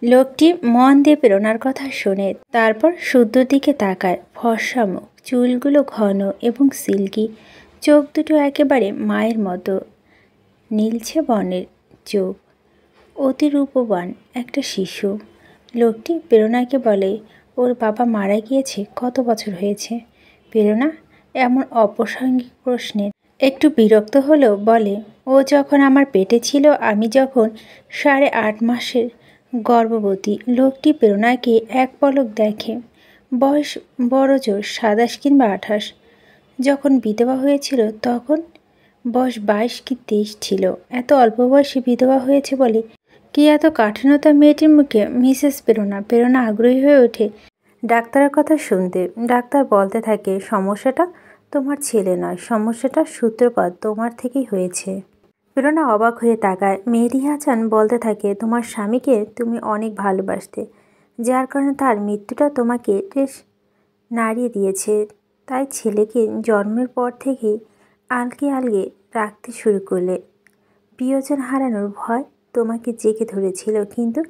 লোকটি মন দিয়ে প্রেরণার কথা শোনে, তারপর শুদ্ধর দিকে তাকায়। ফর্সা মুখ, চুলগুলো ঘন এবং সিল্কি, চোখ দুটো একেবারে মায়ের মতো নীলছে বর্ণের চোখ, অতি রূপবান একটা শিশু। লোকটি প্রেরণাকে বলে, ওর বাবা মারা গিয়েছে কত বছর হয়েছে? প্রেরণা এমন অপ্রাসঙ্গিক প্রশ্নে একটু বিরক্ত হলেও বলে, ও যখন আমার পেটে ছিল, আমি যখন 8.5 মাসের গর্ভবতী। লোকটি প্রেরণাকে এক পলক দেখে। বয়স বড় জোর 27 কিংবা 28। যখন বিধবা হয়েছিল তখন বয়স 22 কি 23 ছিল। এত অল্প বয়সে বিধবা হয়েছে বলে কি এত কাঠিন্যতা মেয়েটির মুখে? মিসেস প্রেরণা আগ্রহী হয়ে ওঠে ডাক্তারের কথা শুনতে। ডাক্তার বলতে থাকে, সমস্যাটা তোমার ছেলে নয়, সমস্যাটার সূত্রপাত তোমার থেকেই হয়েছে। প্রেরণা অবাক হয়ে তাকায়। মেহেদী হাসান বলতে থাকে, তোমার স্বামীকে তুমি অনেক ভালোবাসতে, যার কারণে তার মৃত্যুটা তোমাকে বেশ নাড়িয়ে দিয়েছে। তাই ছেলেকে জন্মের পর থেকেই আলগে আলগে রাখতে শুরু করলে। প্রিয়জন হারানোর ভয় তোমাকে জেগে ধরেছিল, কিন্তু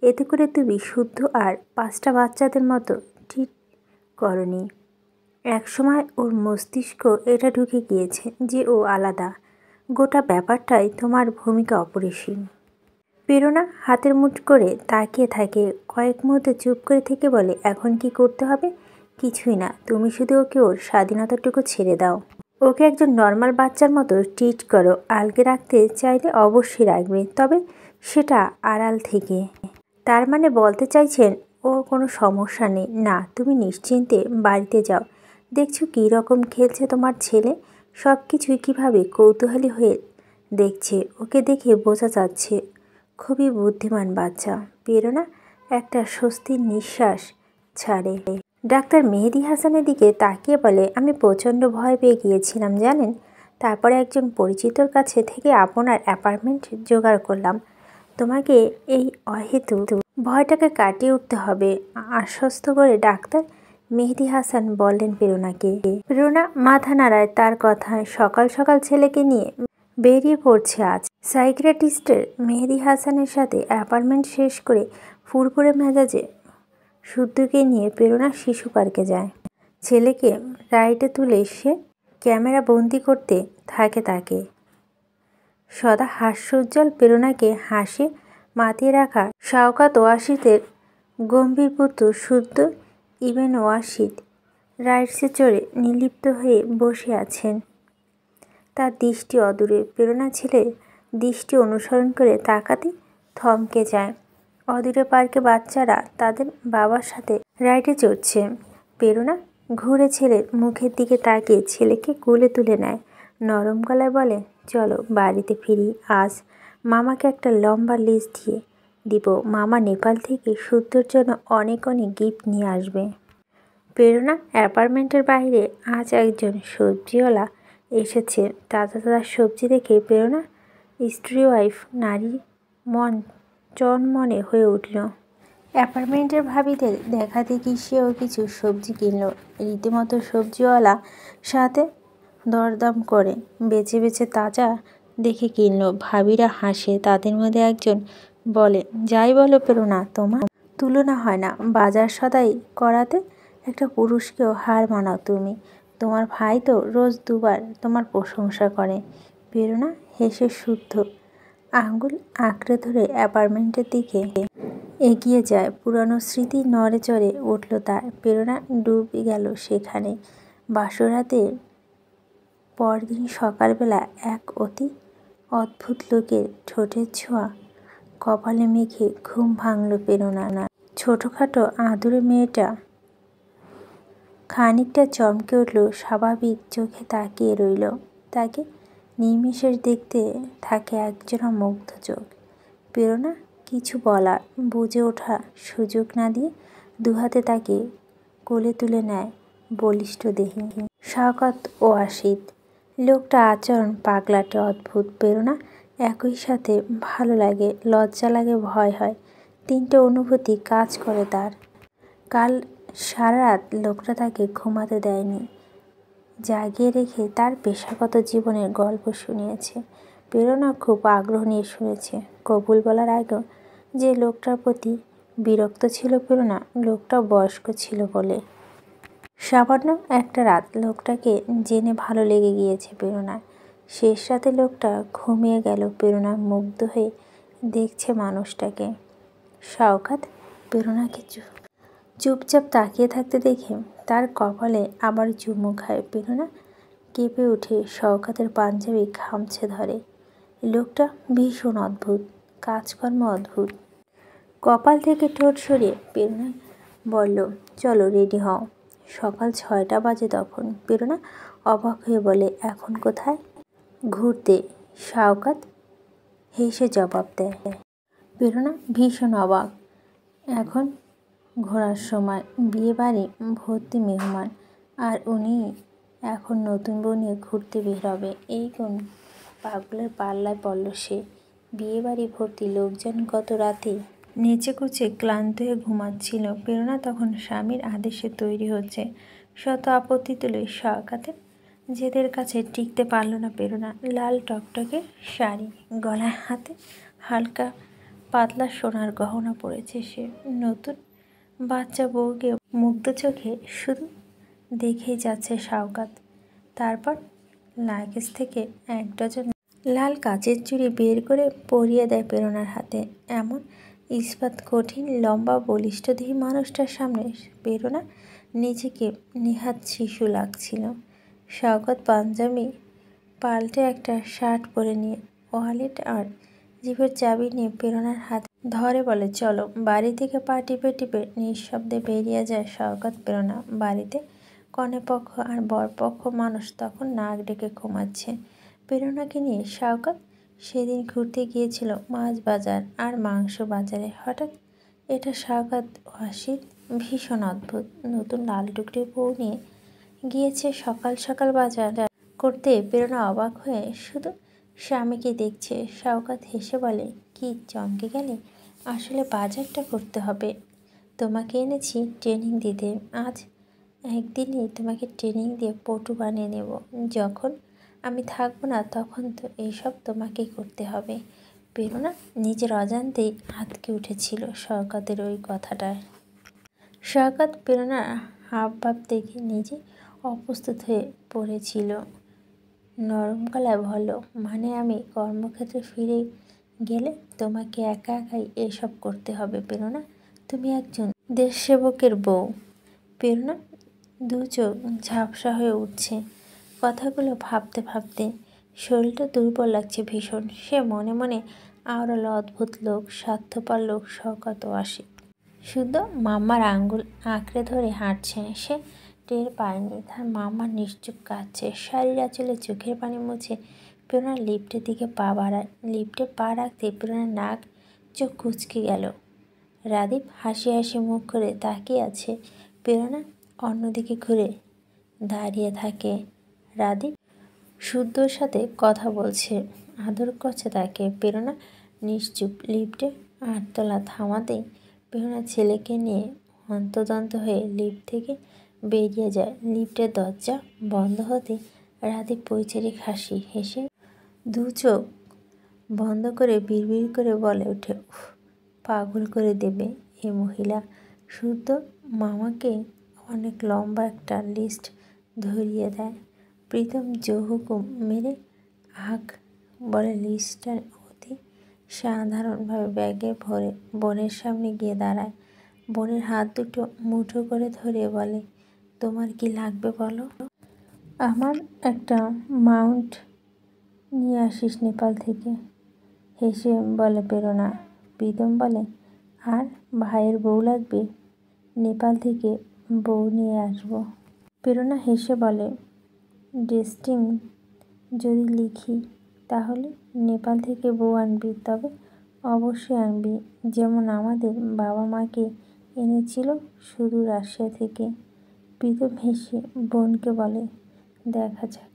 এতে করে তুমি শুদ্ধ আর 5টা বাচ্চাদের মতো ঠিক করনি। একসময় ওর মস্তিষ্ক এটা ঢুকে গিয়েছে যে ও আলাদা। গোটা ব্যাপারটাই তোমার ভূমিকা অপরিসীম। প্রেরণা হাতের মুঠ করে তাকিয়ে থাকে। কয়েক মুহূর্তে চুপ করে থেকে বলে, এখন কি করতে হবে? কিছুই না, তুমি শুধু ওকে ওর স্বাধীনতাটুকু ছেড়ে দাও। ওকে একজন নর্মাল বাচ্চার মতো ট্রিট করো। আলগে রাখতে চাইলে অবশ্যই রাখবে, তবে সেটা আড়াল থেকে। তার মানে বলতে চাইছেন ওর কোনো সমস্যা নেই? না, তুমি নিশ্চিন্তে বাড়িতে যাও। দেখছো কী রকম খেলছে তোমার ছেলে, সব কিছুই কীভাবে কৌতূহলী হয়ে দেখছে। ওকে দেখে বোঝা যাচ্ছে খুবই বুদ্ধিমান বাচ্চা। প্রেরণা একটা স্বস্তির নিঃশ্বাস ছাড়ে। ডাক্তার মেহেদী হাসানের দিকে তাকিয়ে বলে, আমি প্রচণ্ড ভয় পেয়ে গিয়েছিলাম জানেন। তারপরে একজন পরিচিতর কাছে থেকে আপনার অ্যাপার্টমেন্ট জোগাড় করলাম। তোমাকে এই অহেতু ভয়টাকে কাটিয়ে উঠতে হবে, আশ্বস্ত করে ডাক্তার মেহেদী হাসান বললেন প্রেরণাকে। প্রেরণা মাথা নাড়ায় তার কথায়। সকাল সকাল ছেলেকে নিয়ে বেরিয়ে পড়ছে আজ। সাইকিয়াট্রিস্টের মেহেদী হাসানের সাথে অ্যাপয়েন্টমেন্ট শেষ করে ফুরফুরে মেজাজে শুদ্ধকে নিয়ে প্রেরণা শিশু পার্কে যায়। ছেলেকে রাইডে তুলে সে ক্যামেরা বন্দি করতে থাকে তাকে। সদা হাস্যোজ্জ্বল প্রেরণাকে হাসি মাতিয়ে রাখা শওকত ওয়াসিদের গম্ভীর পুত্র শুদ্ধ ইবেন ওয়াসিদ রাইডসে চড়ে নির্লিপ্ত হয়ে বসে আছেন। তার দৃষ্টি অদূরে। প্রেরণা ছেলের দৃষ্টি অনুসরণ করে তাকাতে থমকে যায়। অদূরে পার্কে বাচ্চারা তাদের বাবার সাথে রাইডে চড়ছে। প্রেরণা ঘুরে ছেলের মুখের দিকে তাকিয়ে ছেলেকে কোলে তুলে নেয়। নরম গলায় বলে, চলো বাড়িতে ফিরি। আজ মামাকে একটা লম্বা লিস্ট দিয়ে দিব। মামা নেপাল থেকে শুদ্ধর জন্য অনেক অনেক গিফট নিয়ে আসবে। প্রেরণা অ্যাপার্টমেন্টের বাইরে আজ একজন সবজিওয়ালা এসেছে। তাজা তাজা সবজি দেখে প্রেরণা স্ত্রী ওয়াইফ নারী মন চনমনে হয়ে উঠল। অ্যাপার্টমেন্টের ভাবিদের দেখা দেখি সেও কিছু সবজি কিনল। রীতিমতো সবজিওয়ালা সাথে দরদাম করে বেছে বেছে তাজা দেখে কিনল। ভাবিরা হাসে। তাদের মধ্যে একজন বলে, যাই বলো প্রেরণা, তোমার তুলনা হয় না। বাজার সদাই করাতে একটা পুরুষকেও হার মানাও তুমি। তোমার ভাই তো রোজ দুবার তোমার প্রশংসা করে। প্রেরণা হেসে শুদ্ধ আঙ্গুল আঁকড়ে ধরে অ্যাপার্টমেন্টের দিকে এগিয়ে যায়। পুরানো স্মৃতি নড়ে চড়ে উঠল তার। প্রেরণা ডুবে গেল সেখানে। বাসরাতের পরদিন সকালবেলা এক অতি অদ্ভুত লোকের ঠোঁটের ছোঁয়া কপালে মেখে ঘুম ভাঙল প্রেরণা। ছোটোখাটো আদুরে মেয়েটা খানিকটা চমকে উঠল, স্বাভাবিক চোখে তাকিয়ে রইল। তাকে নিমেষে দেখতে থাকে একজোড়া মুগ্ধ চোখ। প্রেরণা কিছু বলার বুঝে ওঠার সুযোগ না দিয়ে দুহাতে তাকে কোলে তুলে নেয় বলিষ্ঠ দেহে শওকত ওয়াসিদ। লোকটা আচরণ পাগলাটে অদ্ভুত। প্রেরণা একই সাথে ভালো লাগে, লজ্জা লাগে, ভয় হয়। 3টে অনুভূতি কাজ করে তার। কাল সারা রাত লোকটা তাকে ঘুমাতে দেয়নি, জাগিয়ে রেখে তার পেশাগত জীবনের গল্প শুনিয়েছে। প্রেরণা খুব আগ্রহ নিয়ে শুনেছে। কবুল বলার আগেও যে লোকটার প্রতি বিরক্ত ছিল প্রেরণা লোকটা বয়স্ক ছিল বলে। সামান্য একটা রাত লোকটাকে জেনে ভালো লেগে গিয়েছে প্রেরণার। শেষ রাতে লোকটা ঘুমিয়ে গেল। প্রেরণা মুগ্ধ হয়ে দেখছে মানুষটাকে। শওকত প্রেরণাকে চুপচাপ তাকিয়ে থাকতে দেখে তার কপালে আবার চুমু খায়। প্রেরণা কেঁপে উঠে শওকতের পাঞ্জাবি খামছে ধরে। লোকটা ভীষণ অদ্ভুত, কাজকর্ম অদ্ভুত। কপাল থেকে ঠোঁট সরিয়ে প্রেরণা বলল, চলো রেডি হও। সকাল 6টা বাজে তখন। প্রেরণা অবাক হয়ে বলে, এখন কোথায়? ঘুরতে, শওকত হেসে জবাব দেয়। প্রেরণা ভীষণ অবাক। এখন ঘোরার সময়, বিয়ে বাড়ি ভর্তি মেহমান, আর উনি এখন নতুন বউ নিয়ে ঘুরতে বের হবে। এই কোন পাগলের পাল্লায় পড়ল সে? বিয়ে বাড়ি ভর্তি লোকজন। গত রাতে নেচে কুচে ক্লান্ত হয়ে ঘুমাচ্ছিল। প্রেরণা তখন স্বামীর আদেশে তৈরি হচ্ছে। শত আপত্তি তুলে শওকতের জেদের কাছে টিকতে পারল না প্রেরণা। লাল টকটকে শাড়ি, গলায় হাতে হালকা পাতলা সোনার গহনা পরেছে সে। নতুন বাচ্চা বউকে মুগ্ধ চোখে শুধু দেখেই যাচ্ছে শওকত। তারপর লাগেজ থেকে 1 ডজন লাল কাচের চুড়ি বের করে পরিয়ে দেয় প্রেরণার হাতে। এমন ইস্পাত কঠিন, লম্বা, বলিষ্ঠদেহী মানুষটার সামনে প্রেরণা নিজেকে নেহাত শিশু লাগছিল। শওকত পাঞ্জাবি পাল্টে একটা শার্ট পরে নিয়ে ওয়ালেট আর জিপের চাবি নিয়ে প্রেরণার হাত ধরে বলে, চলো। বাড়ি থেকে পা টিপে টিপে নিঃশব্দে বেরিয়ে যায় শওকত। প্রেরণা বাড়িতে কনেপক্ষ আর বরপক্ষ মানুষ তখন নাক ডেকে ঘুমাচ্ছে। প্রেরণাকে নিয়ে শওকত সেদিন ঘুরতে গিয়েছিল মাছ বাজার আর মাংস বাজারে। হঠাৎ এটা শওকত ওয়াসির ভীষণ অদ্ভুত। নতুন লাল টুকরি বউ নিয়ে গিয়েছে সকাল সকাল বাজার করতে। প্রেরণা অবাক হয়ে শুধু স্বামীকে দেখছে। শওকত হেসে বলে, কি চমকে গেলে? আসলে বাজারটা করতে হবে। তোমাকে এনেছি ট্রেনিং দিতে। আজ একদিনই তোমাকে ট্রেনিং দিয়ে পটু বানিয়ে নেব। যখন আমি থাকবো না তখন তো এইসব তোমাকেই করতে হবে। প্রেরণা নিজের অজান্তেই আঁতকে উঠেছিল শওকতের ওই কথাটায়। শওকত প্রেরণার হাবভাব দেখে নিজে অপ্রস্তুত হয়ে পড়েছিল। নরম গলায় বলল, মানে আমি কর্মক্ষেত্রে ফিরে গেলে তোমাকে একা একাই এসব করতে হবে প্রেরণা? তুমি একজন দেশসেবকের বউ। প্রেরণা 2 চোখ ঝাপসা হয়ে উঠছে। কথাগুলো ভাবতে ভাবতে শরীরটা দুর্বল লাগছে ভীষণ। সে মনে মনে আওড়ালো, অদ্ভুত লোক, স্বার্থপর লোক শওকত ওয়াসি। শুধু মাম্মার আঙ্গুল আঁকড়ে ধরে হাঁটছে। সে টের পায়নি তার মাম্মা নিশ্চুপ কাঁদছে। শাড়ির আঁচলে চোখের পানি মুছে প্রেরণা লিফটের দিকে পা বাড়ায়। লিফটে পা রাখতে প্রেরণার নাক চোখ কুঁচকে গেল। রাদীপ হাসি হাসি মুখ করে তাকিয়ে আছে। প্রেরণা অন্যদিকে ঘুরে দাঁড়িয়ে থাকে। রাদীপ শুদ্ধর সাথে কথা বলছে, আদর করছে তাকে। প্রেরণা নিশ্চুপ। লিফটে 8 তলা থামাতেই প্রেরণা ছেলেকে নিয়ে হন্তদন্ত হয়ে লিফট থেকে বেরিয়ে যায়। লিফটের দরজা বন্ধ হতে রাদীপ বৈচারিক হাসি হেসে 2 চোখ বন্ধ করে বিড়বিড় করে বলে ওঠে, উফ, পাগল করে দেবে এ মহিলা। শুদ্ধ মামাকে অনেক লম্বা একটা লিস্ট ধরিয়ে দেয়। প্রীতম জোহুকুম মেরে হাঁক বলে লিস্টটা অতি সাধারণভাবে ব্যাগে ভরে বোনের সামনে গিয়ে দাঁড়ায়। বোনের হাত দুটো মুঠো করে ধরে বলে, তোমার কি লাগবে বলো? আমার একটা মাউন্ট নিয়ে আসিস নেপাল থেকে, হেসে বলে প্রেরণা। প্রীতম বলে, আর ভাইয়ের বউ লাগবে? নেপাল থেকে বউ নিয়ে আসবো। প্রেরণা হেসে বলে, ডেস্টিং যদি লিখি তাহলে নেপাল থেকে বউ আনবি? তবে অবশ্যই আনবি, যেমন আমাদের বাবা মাকে এনেছিল সুদূর রাশিয়া থেকে। প্রীতম হেসে বোনকে বলে, দেখা যাক।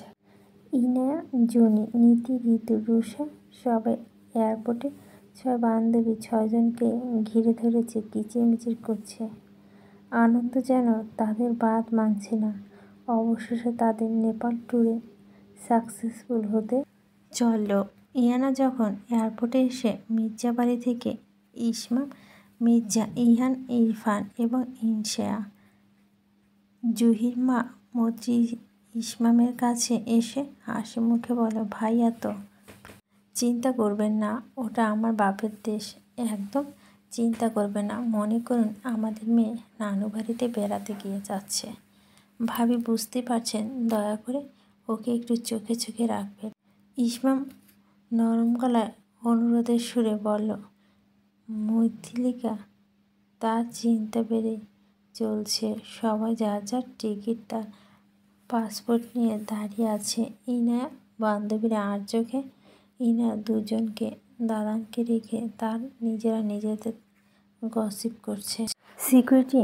ইনায়া, জুনি, নীতি, ঋতু, রুষা সবাই এয়ারপোর্টে 6 বান্ধবী 6 জনকে ঘিরে ধরেছে, কিচিরমিচির করছে। আনন্দ যেন তাদের বাদ মানছে না। অবশেষে তাদের নেপাল ট্যুরে সাকসেসফুল হতে চলল। ইয়ানা যখন এয়ারপোর্টে এসে মির্জাবাড়ি থেকে ইসমাম মির্জা, ইহান, ইরফান এবং ইনশা। জুহির মা মৈত্রী ইসমামের কাছে এসে হাসি মুখে বলে, ভাইয়া তো চিন্তা করবেন না, ওটা আমার বাপের দেশ, একদম চিন্তা করবেন না। মনে করুন আমাদের মেয়ে নানু বাড়িতে বেড়াতে গিয়ে যাচ্ছে। ভাবি বুঝতে পারছেন, দয়া করে ওকে একটু চোখে চোখে রাখবেন। ইসমাম নরম গলায় অনুরোধের সুরে বলল, মৈথিলিকা, তার চিন্তা বেড়ে চলছে। সবাই যার যার টিকিট, তার পাসপোর্ট নিয়ে দাঁড়িয়ে আছে। ইনায়া বান্ধবীরা আর চোখে ইনায়া দুজনকে দাদানকে রেখে তার নিজেদের গসিপ করছে। সিকিউরিটি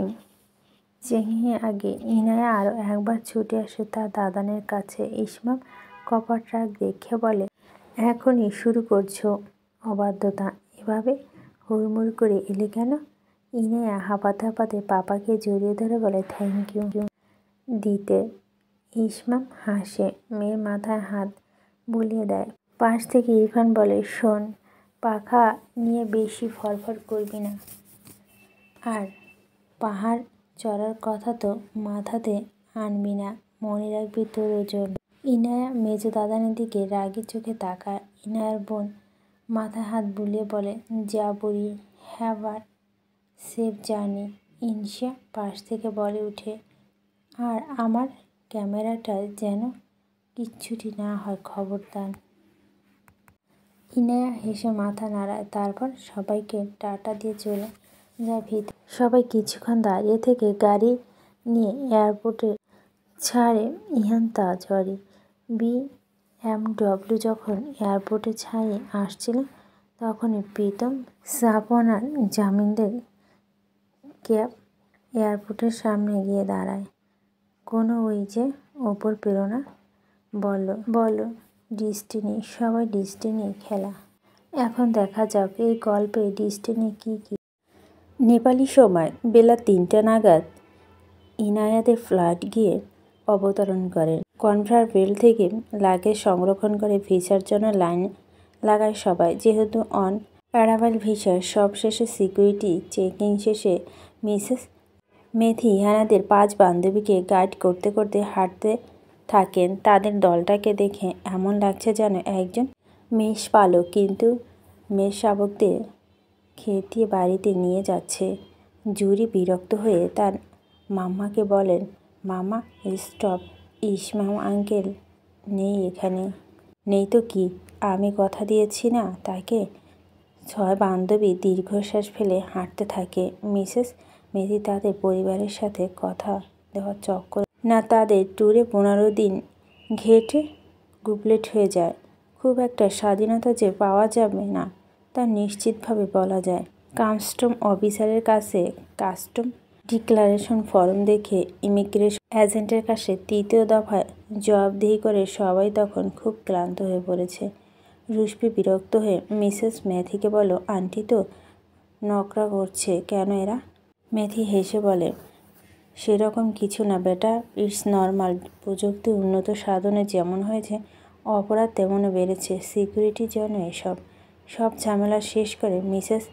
চেকিংয়ের আগে ইনায়া আরও একবার ছুটে আসে তার দাদানের কাছে। ইসমাম কপাট রাগ দেখে বলে, এখনই শুরু করছো অবাধ্যতা, এভাবে হুড়মুড় করে এলে কেন? ইনায়া হাঁপাতে হাঁপাতে পাপাকে জড়িয়ে ধরে বলে, থ্যাংক ইউ দিতে। ইসমাম হাসে, মেয়ের মাথায় হাত বুলিয়ে দেয়। পাশ থেকে ইরফান বলে, শোন, পাখা নিয়ে বেশি ফরফর করবি না, আর পাহাড় চড়ার কথা তো মাথাতে আনবি না, মনে রাখবি তোর ওজন। ইনায়া মেজো দাদানের দিকে রাগি চোখে তাকায়। ইনায়ার বোন মাথায় হাত বুলিয়ে বলে, যা বুড়ি, হ্যাভ আ সেফ জার্নি। ইনশা পাশ থেকে বলে উঠে, আর আমার ক্যামেরাটা যেন কিচ্ছুটি না হয়, খবরদার। ইনায়া হেসে মাথা নাড়ায়, তারপর সবাইকে টাটা দিয়ে চলে যায় ভিতরে। সবাই কিছুক্ষণ দাঁড়িয়ে থেকে গাড়ি নিয়ে এয়ারপোর্টে ছাড়ে। ইহান তাজওয়ারি BMW যখন এয়ারপোর্টে ছাড়িয়ে আসছিল, তখনই প্রীতম, সাপন আর জামিনদের ক্যাব এয়ারপোর্টের সামনে গিয়ে দাঁড়ায়। কোনো ওই যে ওপর প্রেরণা বলো ডিস্টিনি, সবাই ডিস্টিনি খেলা। এখন দেখা যাক এই গল্পে ডিস্টিনি কি কি। নেপালি সময় বেলা 3টা নাগাদ ইনায়াদের ফ্লাইট গিয়ে অবতরণ করে। কনভেয়ার বেল্ট থেকে লাগেজ সংরক্ষণ করে ভিসার জন্য লাইন লাগায় সবাই। যেহেতু অন অ্যারাইভাল ভিসা, সব শেষে সিকিউরিটি চেকিং শেষে মিসেস মেথি ইহানাদের 5 বান্ধবীকে গাইড করতে করতে হাঁটতে থাকেন। তাদের দলটাকে দেখে এমন লাগছে যেন একজন মেষপালক কিন্তু মেষশাবকদের খেতিয়ে বাড়িতে নিয়ে যাচ্ছে। জুরি বিরক্ত হয়ে তার মাম্মাকে বলেন, মামা স্টপ, ইসমাম আঙ্কেল নেই এখানে। নেই তো কি, আমি কথা দিয়েছি না তাকে। 6 বান্ধবী দীর্ঘশ্বাস ফেলে হাঁটতে থাকে। মিসেস মেথি তাদের পরিবারের সাথে কথা দেওয়ার চক্কর না, তাদের ট্যুরে 15 দিন ঘেটে গুবলেট হয়ে যায়। খুব একটা স্বাধীনতা যে পাওয়া যাবে না তা নিশ্চিতভাবে বলা যায়। কাস্টম অফিসারের কাছে কাস্টম ডিক্লারেশন ফর্ম দেখে ইমিগ্রেশন এজেন্টের কাছে 3য় দফায় জবাবদিহি করে সবাই তখন খুব ক্লান্ত হয়ে পড়েছে। রুশপি বিরক্ত হয়ে মিসেস মেথিকে বলল, আন্টি তো নকরা করছে কেন এরা? মেথি হেসে বলে, সেরকম কিছু না বেটা, ইটস নর্মাল। প্রযুক্তি উন্নত সাধনে যেমন হয়েছে অপরাধ তেমনও বেড়েছে। সিকিউরিটির জন্য সব ঝামেলা শেষ করে মিসেস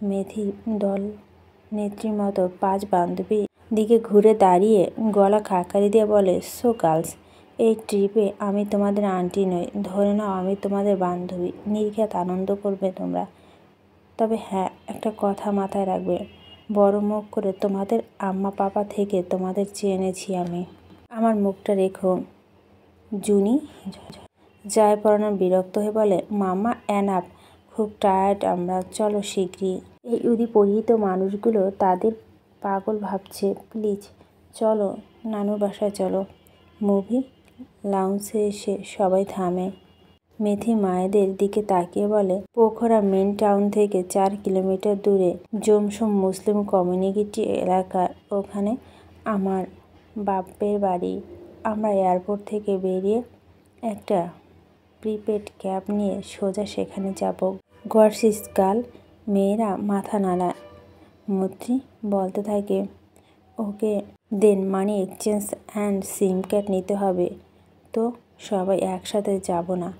মেথি দল নেত্রীর মতো 5 বান্ধবীর দিকে ঘুরে দাঁড়িয়ে গলা খাকারি দিয়ে বলে, সো গার্লস, এই ট্রিপে আমি তোমাদের আন্টি নই, ধরে নাও আমি তোমাদের বান্ধবী। নির্ঘাত আনন্দ করবে তোমরা। তবে হ্যাঁ, একটা কথা মাথায় রাখবে, বড় মুখ করে তোমাদের আম্মা পাপা থেকে তোমাদের চেয়ে এনেছি আমি। আমার মুখটা রেখো। জুনি যায় পড়ানোর বিরক্ত হয়ে বলে, মামা এনাফ, খুব টায়ার্ড আমরা, চলো শীঘ্রই। এই উদিপরিহিত মানুষগুলো তাদের পাগল ভাবছে, প্লিজ চলো নানুর বাসায় চলো। মুভি লাউঞ্জে এসে সবাই থামে। মেথি মায়েদের দিকে তাকিয়ে বলে, পোখরা মেন টাউন থেকে 4 কিলোমিটার দূরে জমসম মুসলিম কমিউনিটি এলাকা, ওখানে আমার বাপের বাড়ি। আমরা এয়ারপোর্ট থেকে বেরিয়ে একটা প্রিপেড ক্যাব নিয়ে সোজা সেখানে যাব। Gorgeous girl. মেয়েরা মাথা নাড়ায়। মৈত্রী বলতে থাকে, okay then money exchange and SIM card নিতে হবে তো। সবাই একসাথে যাব না,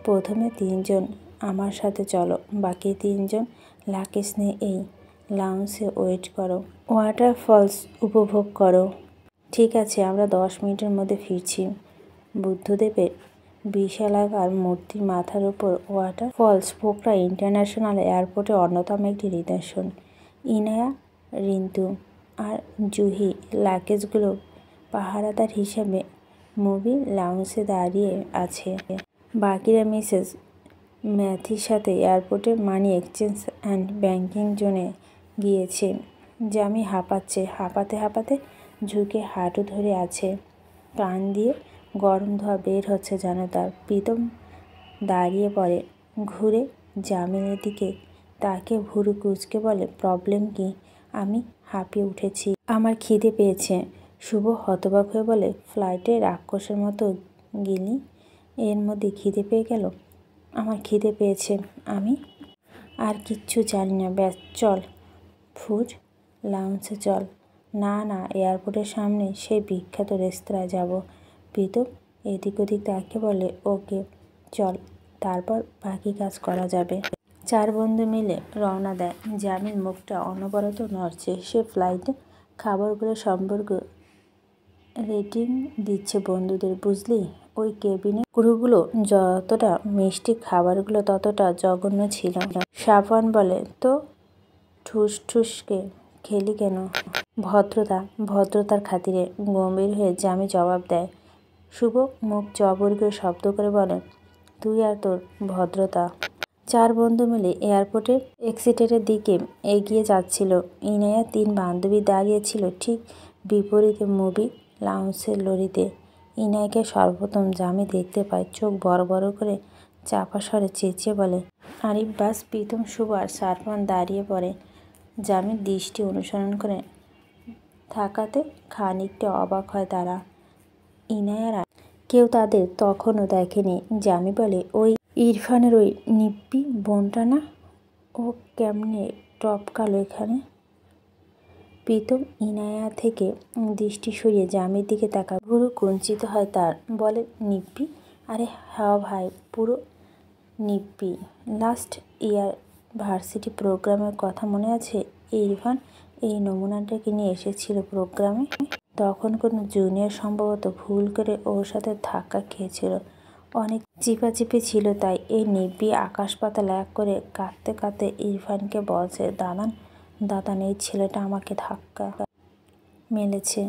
প্রথমে 3 জন আমার সাথে চলো, বাকি 3 জন লাগেজ নিয়ে এই লাউঞ্জে ওয়েট করো, ওয়াটারফলস উপভোগ করো। ঠিক আছে, আমরা 10 মিনিটের মধ্যে ফিরছি। বুদ্ধদেবের বিশালাকার মূর্তির মাথার উপর ওয়াটারফলস পোখরা ইন্টারন্যাশনাল এয়ারপোর্টের অন্যতম একটি নিদর্শন। ইনায়া, রিন্তু আর জুহি লাগেজগুলো পাহারাদার হিসেবে মুভি লাউঞ্জে দাঁড়িয়ে আছে। বাকিরা মিসেস ম্যাথির সাথে এয়ারপোর্টে মানি এক্সচেঞ্জ অ্যান্ড ব্যাংকিং জোনে গিয়েছে। জামি হাঁপাতে হাঁপাতে ঝুঁকে হাঁটু ধরে আছে। কান দিয়ে গরম ধোঁয়া বের হচ্ছে যেন তার। প্রীতম দাঁড়িয়ে পড়ে, ঘুরে জামিনের দিকে তাকে ভুরু কুঁচকে বলে, প্রবলেম কি? আমি হাঁপিয়ে উঠেছি, আমার খিদে পেয়েছে। শুভ হতবাক হয়ে বলে, ফ্লাইটে রাক্ষসের মতো গিলি, এর মধ্যে খিদে পেয়ে গেল? আমার খিদে পেয়েছে, আমি আর কিচ্ছু জানি না। ব্যাস চল, ফুড লাউঞ্জে চল। না না, এয়ারপোর্টের সামনে সেই বিখ্যাত রেস্তোরাঁয় যাব। প্রীতম এদিক ওদিক তাকে বলে, ওকে চল, তারপর বাকি কাজ করা যাবে। 4 বন্ধু মিলে রওনা দেয়। জামির মুখটা অনবরত নড়ছে। সে ফ্লাইটে খাবারগুলো সম্পর্কে রেটিং দিচ্ছে বন্ধুদের। বুঝলি, ওই কেবিনে ক্রুগুলো যতটা মিষ্টি, খাবারগুলো ততটা জঘন্য ছিল। সাফওয়ান বলে, তো ঠুসঠুসকে খেলি কেন? ভদ্রতার খাতিরে, গম্ভীর হয়ে জামি জবাব দেয়। শুভ মুখ জবর করে শব্দ করে বলে, তুই আর তোর ভদ্রতা। 4 বন্ধু মিলে এয়ারপোর্টের এক্সিটের দিকে এগিয়ে যাচ্ছিল। ইনায়া 3 বান্ধবী দাঁড়িয়ে ছিল ঠিক বিপরীতে মুভি লাউঞ্জের লরিতে। ইনায়াকে সর্বপ্রথম জামি দেখতে পায়। চোখ বড় বড় করে চাপা স্বরে চেঁচিয়ে বলে, আরিফ বাস। প্রীতম, শুভ আর সারফান দাঁড়িয়ে পড়ে। জামির দৃষ্টি অনুসরণ করে থাকাতে খানিকটা অবাক হয় তারা। ইনায়ারা কেউ তাদের তখনও দেখেনি। জামি বলে, ওই ইরফানের ওই নিপ্পি বোনটা না? ও কেমনে টপকালো এখানে? প্রীতম ইনায়া থেকে দৃষ্টি সরিয়ে জামির দিকে তাকায়। ভুরু কুঞ্চিত হয় তার। বলে, নিপ্পি? আরে হ্যাঁ ভাই, পুরো নিপ্পি। লাস্ট ইয়ার ভার্সিটি প্রোগ্রামের কথা মনে আছে? ইরফান এই নমুনাটাকে নিয়ে এসেছিল প্রোগ্রামে। তখন কোনো জুনিয়র সম্ভবত ভুল করে ওর সাথে ধাক্কা খেয়েছিল। অনেক চিপাচিপি ছিল, তাই এই নিব্বি আকাশ পাতাল এক করে কাঁদতে কাঁদতে ইরফানকে বলছে, দাদান এই ছেলেটা আমাকে ধাক্কা মেলেছে।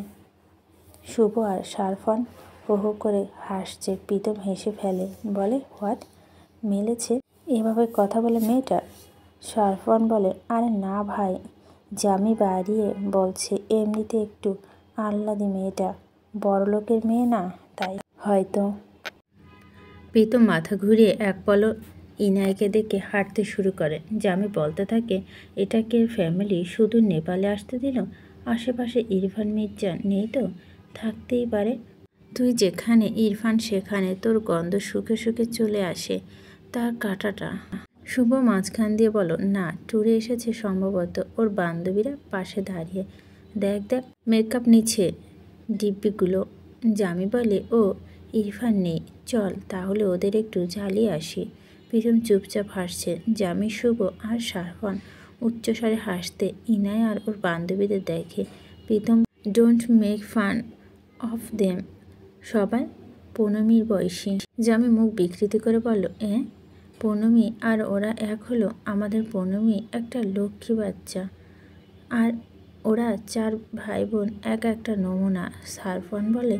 শুভ আর সারফান হো হো করে হাসছে। প্রীতম হেসে ফেলে, বলে, হোয়াট মেলেছে? এভাবে কথা বলে মেয়েটা? সারফান বলে, আরে না ভাই, জামি বাড়িয়ে বলছে, এমনিতে একটু আহ্লাদি মেয়েটা, বড়লোকের মেয়ে না, তাই হয়তো। প্রীতম মাথা ঘুরিয়ে এক পলক ইনায়াকে দেখে হাঁটতে শুরু করে। জামি বলতে থাকে, এটাকে ফ্যামিলি শুধু নেপালে আসতে দিল? আশেপাশে ইরফান মির্জা নেই তো? থাকতেই পারে। তুই যেখানে ইরফান সেখানে তোর গন্ধ শুকে শুকে চলে আসে তার কাঁটাটা। শুভ মাঝখান দিয়ে বলো, না, ট্যুরে এসেছে সম্ভবত। ওর বান্ধবীরা পাশে দাঁড়িয়ে দেখ মেকআপ নিচ্ছে ডিব্বিগুলো। জামি বলে, ও ইরফান নেই, চল তাহলে ওদের একটু জ্বালিয়ে আসি। প্রীতম চুপচাপ হাসছে। জামি, শুভ আর সারফান উচ্চস্বরে হাসতে ইনায়া আর ওর বান্ধবীদের দেখে। Pritam, don't make fun of them, সবাই পৌনমীর বয়সী। জামি মুখ বিকৃতি করে বলল, পৌনমী আর ওরা এক হলো? আমাদের পৌনমী একটা লক্ষ্মী বাচ্চা, আর ওরা 4 ভাই বোন এক একটা নমুনা। সারফান বলে।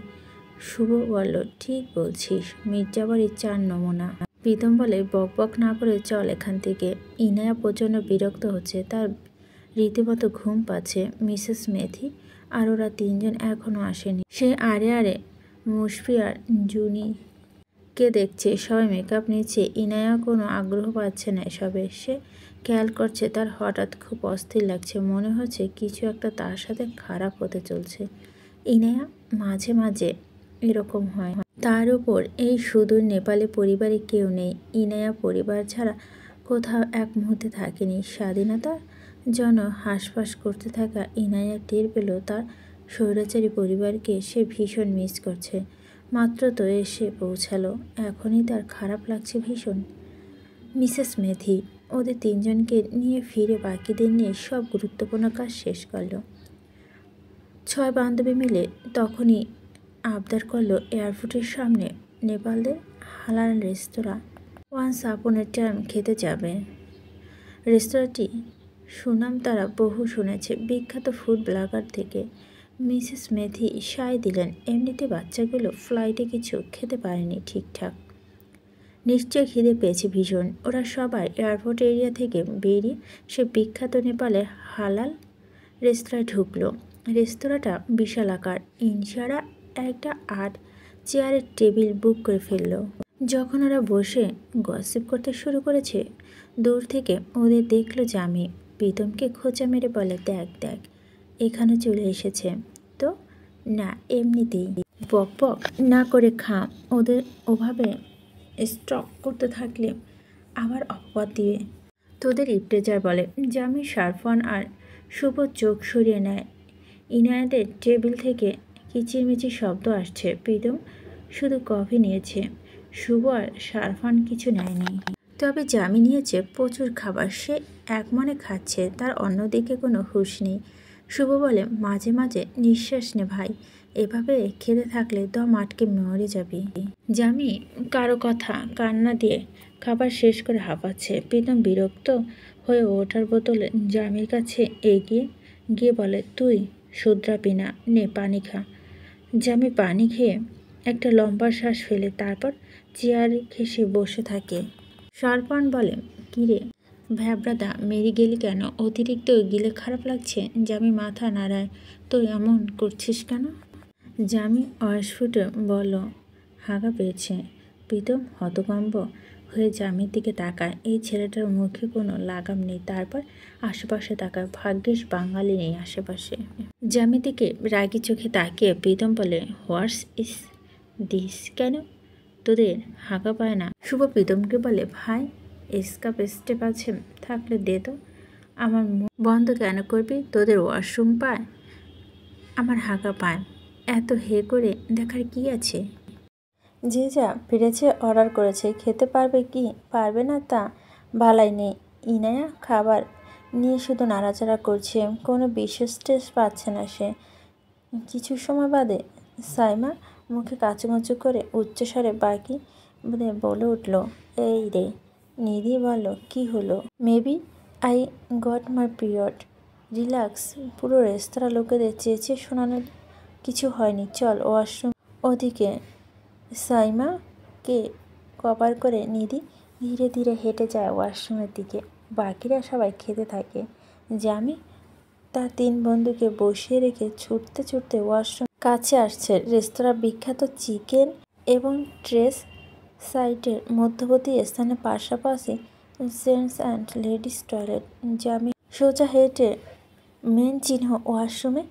শুভ বলল, ঠিক বলছিস, মির্জাবাড়ির 4 নমুনা। প্রীতম বলে, বকবক না করে চল এখান থেকে। ইনায়া প্রচণ্ড বিরক্ত হচ্ছে, তার রীতিমতো ঘুম পাচ্ছে। মিসেস মেথি আর ওরা 3 জন এখনও আসেনি। সে আড়ে মুশফি আর জুনিকে দেখছে, সবাই মেকআপ নিচ্ছে। ইনায়া কোনো আগ্রহ পাচ্ছে না এসবে। সে খেয়াল করছে তার হঠাৎ খুব অস্থির লাগছে, মনে হচ্ছে কিছু একটা তার সাথে খারাপ হতে চলছে। ইনায়া মাঝে মাঝে এরকম হয়। তার উপর এই সুদূর নেপালে পরিবারে কেউ নেই। ইনায়া পরিবার ছাড়া কোথাও এক মুহূর্তে থাকেনি। স্বাধীনতার জন্য হাঁসফাঁস করতে থাকা ইনায়া টের পেল তার স্বৈরাচারী পরিবারকে সে ভীষণ মিস করছে। মাত্র তো এসে পৌঁছালো, এখনই তার খারাপ লাগছে ভীষণ। মিসেস মেথি ওদের তিনজনকে নিয়ে ফিরে বাকিদের নিয়ে সব গুরুত্বপূর্ণ কাজ শেষ করলো। 6 বান্ধবী মিলে তখনই আবদার করলো এয়ারপোর্টের সামনে নেপালদের হালাল রেস্তোরাঁ ওয়ান্স আপন এ টাইম খেতে যাবে। রেস্তোরাঁটি সুনাম তারা বহু শুনেছে বিখ্যাত ফুড ব্লগার থেকে। মিসেস মেথি সায় দিলেন, এমনিতে বাচ্চাগুলো ফ্লাইটে কিছু খেতে পারেনি ঠিকঠাক, নিশ্চয় খিদে পেয়েছে ভীষণ। ওরা সবাই এয়ারপোর্ট এরিয়া থেকে বেরিয়ে সে বিখ্যাত নেপালে হালাল রেস্তোরাঁয় ঢুকলো। রেস্তোরাঁটা বিশাল আকার, ইনসারা একটা 8 চেয়ারের টেবিল বুক করে ফেললো। যখন ওরা বসে গসিপ করতে শুরু করেছে, দূর থেকে ওদের দেখলো জামি। প্রীতমকে খোঁচা মেরে বলে, দেখ দেখ এখানে চলে এসেছে তো, না এমনিতেই বক বক না করে খা, ওদের ওভাবে স্টক করতে থাকলে আবার অপবাদ দিবে। তোদের ইফতেজার বলে। জামি, সারফান আর শুভ চোখ সরিয়ে নেয়। ইনায়াদের টেবিল থেকে কিচিরমিচির শব্দ আসছে। প্রীতম শুধু কফি নিয়েছে, শুভ আর সারফান কিছু নেয়নি। তবে জামি নিয়েছে প্রচুর খাবার, সে এক মনে খাচ্ছে, তার অন্যদিকে কোনো হুঁশ নেই। শুভ বলে, মাঝে মাঝে নিঃশ্বাস নে ভাই, এভাবে খেতে থাকলে দম আটকে মরে যাবি। জামি কারো কথা কান্না দিয়ে খাবার শেষ করে হাঁপাচ্ছে। প্রীতম বিরক্ত হয়ে ওঠার বোতলে জামির কাছে এগিয়ে গিয়ে বলে, তুই শুধরাবি না, নে পানি খা। জামি পানি খেয়ে একটা লম্বা শ্বাস ফেলে তারপর চেয়ারে ঘেঁষে বসে থাকে। সারফান বলে, কিরে ভ্যাবরাদা, মেরি গেলি কেন? অতিরিক্ত গিলে খারাপ লাগছে? জামি মাথা নাড়ায়, তো এমন করছিস কেন? জামি অস্ফুটে বলল, হাগা পেয়েছে। প্রীতম হতভম্ব হয়ে জামির দিকে তাকায়। এই ছেলেটার মুখে কোনো লাগাম নেই। তারপর আশেপাশে তাকায়, ভাগ্যিস বাঙালি নেই আশেপাশে। জামির দিকে রাগি চোখে তাকিয়ে প্রীতম বলে, হোয়াটস ইস দিস? কেন তোদের হাঁকা পায় না? শুভ প্রীতমকে বলে, ভাই এসকাপ স্টেপ আছে থাকলে দে তো। আমার মুখ বন্ধ কেন করবি? তোদের ওয়াশরুম পায়, আমার হাঁকা পায়, এত হে করে দেখার কি আছে? যে যা পেরেছে অর্ডার করেছে, খেতে পারবে কি পারবে না তা বালাই নেই। ইনায়া খাবার নিয়ে শুধু নাড়াচাড়া করছে, কোনো বিশেষ টেস্ট পাচ্ছে না সে। কিছু সময় বাদে সাইমা মুখে কাচুমাচু করে উচ্চস্বরে বাকি বলে উঠল, এই রে। নিধি বলল, কি হলো? Maybe I got my period, relax. পুরো রেস্তোরাঁ লোকেদের চেঁচে শোনানোর কিছু হয়নি, চল ওয়াশরুম ওদিকে। সাইমাকে কভার করে নিধি ধীরে ধীরে হেঁটে যায় ওয়াশরুমের দিকে। বাকিরা সবাই খেতে থাকে। জামি তার 3 বন্ধুকে বসিয়ে রেখে ছুটতে ছুটতে ওয়াশরুম কাছে আসছে। রেস্তোরাঁ বিখ্যাত চিকেন এবং ট্রেস সাইটের মধ্যবর্তী স্থানে পাশাপাশি জেন্টস অ্যান্ড লেডিস টয়লেট। জামি সোজা হেঁটে মেন চিহ্ন ওয়াশরুমে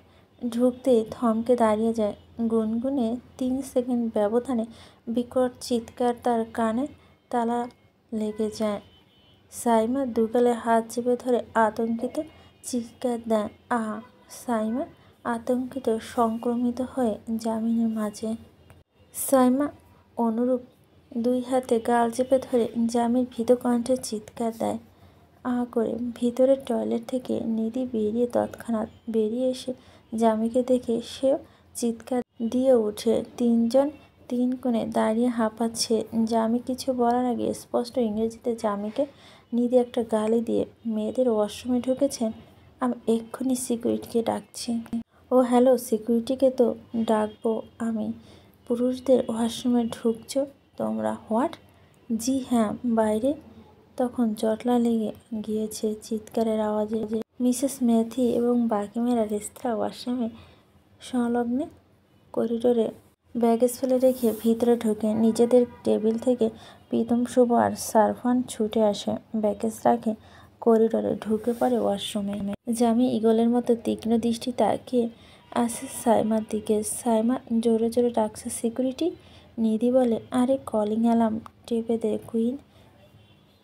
ঢুকতেই থমকে দাঁড়িয়ে যায়। গুনগুনে 3 সেকেন্ড ব্যবধানে বিকট চিৎকার তার কানে তালা লেগে যায়। সাইমা দুগালে হাত চেপে ধরে আতঙ্কিত চিৎকার দেয়, আহা! সাইমা আতঙ্কিত সংক্রমিত হয়ে জামিনের মাঝে। সাইমা অনুরূপ 2 হাতে গাল চেপে ধরে জামির ভীত কণ্ঠে চিৎকার দেয়, আহা করে। ভিতরের টয়লেট থেকে নিধি বেরিয়ে তৎক্ষণাৎ বেরিয়ে এসে জামিকে দেখে সেও চিৎকার দিয়ে ওঠে। 3 জন 3 কোণে দাঁড়িয়ে হাঁপাচ্ছে। জামি কিছু বলার আগে স্পষ্ট ইংরেজিতে জামিকে নিধি একটা গালি দিয়ে, মেয়েদের ওয়াশরুমে ঢুকেছেন? আমি এক্ষুনি সিকিউরিটিকে ডাকছি। ও হ্যালো, সিকিউরিটিকে তো ডাকবো আমি। পুরুষদের ওয়াশরুমে ঢুকছো তোমরা? হোয়াট? জি হ্যাঁ। বাইরে তখন জটলা লেগে গিয়েছে চিৎকারের আওয়াজে। মিসেস মেথি এবং বাকি মেয়েরা রেস্তোরাঁ ওয়াশরুমে সংলগ্নে করিডোরে ব্যাগেজ ফেলে রেখে ভিতরে ঢোকে। নিজেদের টেবিল থেকে প্রীতম, শুভ আর সারফান ছুটে আসে, ব্যাগেজ রাখে করিডোরে, ঢুকে পড়ে ওয়াশরুমে। জামি ঈগলের মতো তীক্ষ্ণ দৃষ্টি তাকিয়ে আসে সাইমার দিকে। সাইমা জোরে জোরে ডাকছে, সিকিউরিটি। নিধি বলে, আরে কলিং অ্যালার্ম টেপে দে কুইন।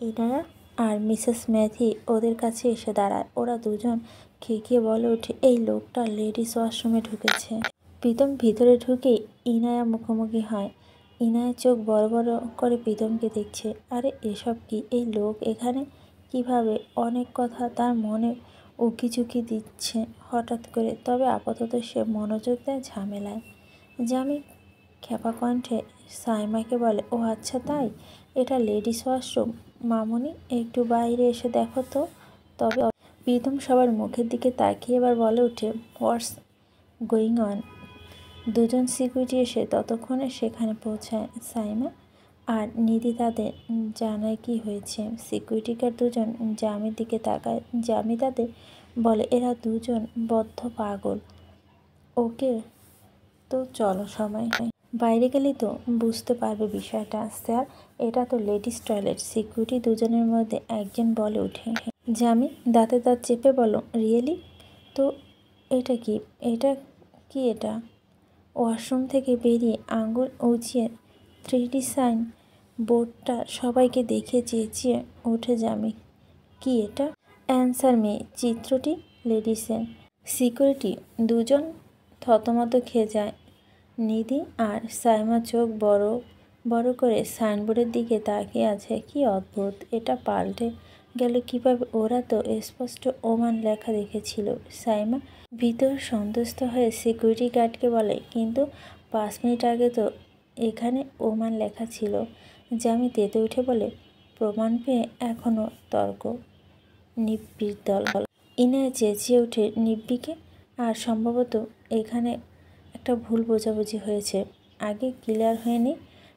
ইনায়া আর মিসেস মেথি ওদের কাছে এসে দাঁড়ায়। ওরা দুজন খেকিয়ে বলে ওঠে, এই লোকটা লেডিস ওয়াশরুমে ঢুকেছে। প্রীতম ভিতরে ঢুকে ইনায়া মুখোমুখি হয়। ইনায়া চোখ বড় বড় করে প্রীতমকে দেখছে। আরে এসব কি? এই লোক এখানে কিভাবে অনেক কথা তার মনে উকিঝুঁকি দিচ্ছে হঠাৎ করে। তবে আপাতত সে মনোযোগ দেয় ঝামেলায়। জামি খেপা কণ্ঠে সাইমাকে বলে, ও আচ্ছা তাই, এটা লেডিস ওয়াশরুম। মামুনি একটু বাইরে এসে দেখো তো। তবে প্রীতম সবার মুখের দিকে তাকিয়ে এবার বলে ওঠে, হোয়াটস গোয়িং অন। দুজন সিকিউরিটি এসে ততক্ষণে সেখানে পৌঁছায়। সাইমা আর নিধি তাদের জানায় কি হয়েছে। সিকিউরিটি গার্ড দুজন জামির দিকে তাকায়। জামি তাদের বলে, এরা দুজন বদ্ধ পাগল। ওকে, তো চলো সবাই বাইরে গেলেই তো বুঝতে পারবে বিষয়টা। স্যার, এটা তো লেডিস টয়লেট। সিকিউরিটি দুজনের মধ্যে একজন বলে ওঠে। জামি দাঁতে দাঁত চেপে বলো, রিয়েলি? তো এটা কি? এটা ওয়াশরুম থেকে বেরিয়ে আঙুল উঁচিয়ে 3D সাইন বোর্ডটা সবাইকে দেখে চেঁচিয়ে ওঠে জামি, কি এটা? Answer me. চিত্রটি লেডিসের। সিকিউরিটি দুজন থতমত খেয়ে যায়। নিধি আর সাইমা চোখ বড় বড় করে সাইনবোর্ডের দিকে তাকিয়ে আছে। কি অদ্ভুত, এটা পাল্টে গেল কীভাবে? ওরা তো স্পষ্ট ওমান লেখা দেখেছিল। সাইমা ভিতর সন্তুষ্ট হয়ে সিকিউরিটি গার্ডকে বলে, কিন্তু 5 মিনিট আগে তো এখানে ওমান লেখা ছিল। জামি তেতে উঠে বলে, প্রমাণ পেয়ে এখনও তর্ক? নিব্বির দল। ইনায়া চেঁচিয়ে ওঠে, নিব্বিকে? আর সম্ভবত এখানে একটা ভুল বোঝাবুঝি হয়েছে, আগে ক্লিয়ার হয়নি।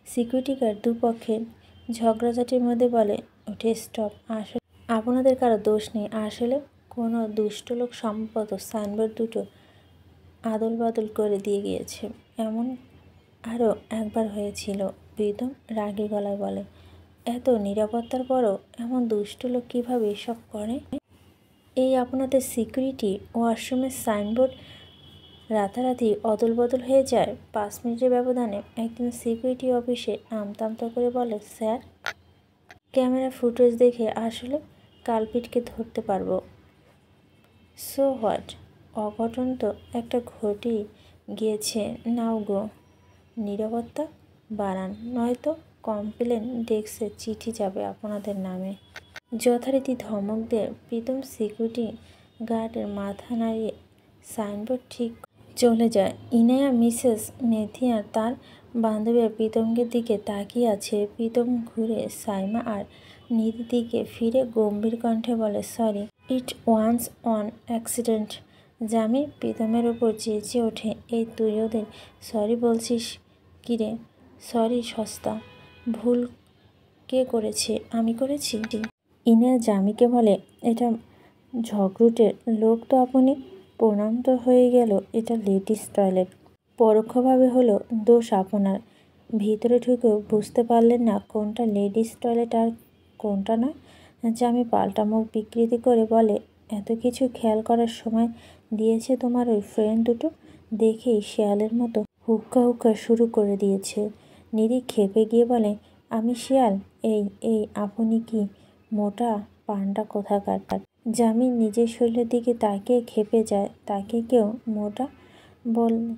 সিকিউরিটি গার্ড দুপক্ষের ঝগড়াঝাটির মধ্যে বলে ওঠে, স্টপ। আসলে আপনাদের কারো দোষ নেই। আসলে কোনো দুষ্ট লোক সম্ভবত সাইনবোর্ড দুটো আদল বাদল করে দিয়ে গিয়েছে। এমন আরও একবার হয়েছিল। প্রীতম রাগী গলায় বলে, এত নিরাপত্তার পরও এমন দুষ্ট লোক কীভাবে এসব করে? এই আপনাদের সিকিউরিটি ওয়াশরুমের সাইনবোর্ড রাতারাতি অদল বদল হয়ে যায় 5 মিনিটের ব্যবধানে। একজন সিকিউরিটি অফিসে আমতামতা করে বলে, স্যার, ক্যামেরা ফুটেজ দেখে আসলে কালপিটকে ধরতে পারবো। So what? অঘটন তো একটা ঘটেই গিয়েছে। নাও গো, নিরাপত্তা বাড়ান, নয়তো কমপ্লেন ডেস্কে চিঠি যাবে আপনাদের নামে। যথারীতি ধমক দিয়ে প্রীতম সিকিউরিটি গার্ডের মাথা নাড়িয়ে সাইনবোর্ড ঠিক চলে যায়। ইনায়া মিসেস মেথি আর তার বান্ধবীরা প্রীতমের দিকে তাকিয়ে আছে। প্রীতম ঘুরে সাইমা আর নিধির দিকে ফিরে গম্ভীর কণ্ঠে বলে, sorry, it once on accident. Jami প্রীতমের ওপর চেঁচিয়ে ওঠে, এই তুই ওদের সরি বলছিস কিরে? সরি সস্তা। ভুল কে করেছে? আমি করেছি? ইনায়া জামিকে বলে, এটা ঝগড়ুটের লোক তো আপনি। প্রণাম তো হয়ে গেল, এটা লেডিস টয়লেট। পরোক্ষভাবে হলো দোষ আপনার। ভিতরে ঢুকেও বুঝতে পারলেন না কোনটা লেডিস টয়লেট আর কোনটা না। জামি পাল্টা মুখ বিকৃতি করে বলে, এত কিছু খেয়াল করার সময় দিয়েছে তোমার ওই ফ্রেন্ড দুটো? দেখেই শেয়ালের মতো হুক্কা হুক্কা শুরু করে দিয়েছে। নিধি খেপে গিয়ে বলে, আমি শেয়াল? এই আপনি কি মোটা পান্ডা কোথাকার? জামি নিজের শরীরের দিকে তাকিয়ে খেপে যায়। তাকে কেউ মোটা বললে